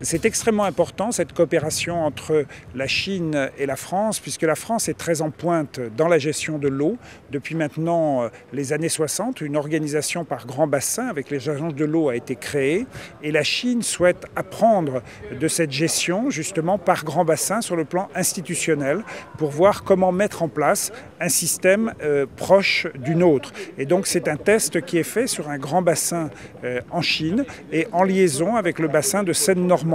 C'est extrêmement important cette coopération entre la Chine et la France, puisque la France est très en pointe dans la gestion de l'eau. Depuis maintenant les années 60, une organisation par grand bassin avec les agences de l'eau a été créée et la Chine souhaite apprendre de cette gestion justement par grand bassin sur le plan institutionnel pour voir comment mettre en place un système proche du nôtre. Et donc c'est un test qui est fait sur un grand bassin en Chine et en liaison avec le bassin de Seine-Normandie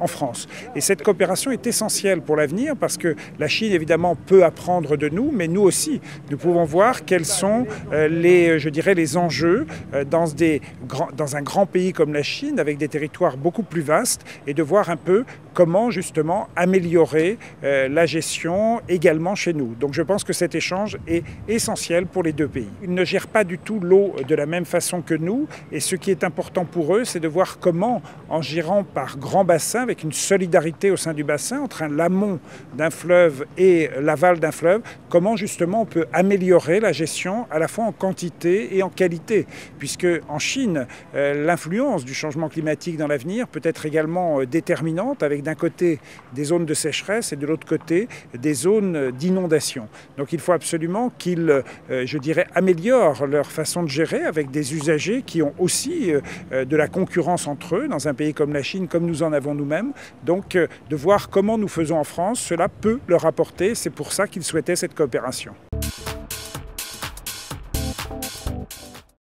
en France. Et cette coopération est essentielle pour l'avenir parce que la Chine évidemment peut apprendre de nous, mais nous aussi, nous pouvons voir quels sont les enjeux dans un grand pays comme la Chine avec des territoires beaucoup plus vastes et de voir un peu comment justement améliorer la gestion également chez nous. Donc je pense que cet échange est essentiel pour les deux pays. Ils ne gèrent pas du tout l'eau de la même façon que nous et ce qui est important pour eux, c'est de voir comment, en gérant par grand bassin, avec une solidarité au sein du bassin entre l'amont d'un fleuve et l'aval d'un fleuve, comment justement on peut améliorer la gestion à la fois en quantité et en qualité. Puisque en Chine, l'influence du changement climatique dans l'avenir peut être également déterminante avec d'un côté des zones de sécheresse et de l'autre côté des zones d'inondation. Donc il faut absolument qu'ils, améliorent leur façon de gérer avec des usagers qui ont aussi de la concurrence entre eux dans un pays comme la Chine, comme nous en avons nous-mêmes. Donc de voir comment nous faisons en France, cela peut leur apporter, c'est pour ça qu'ils souhaitaient cette coopération.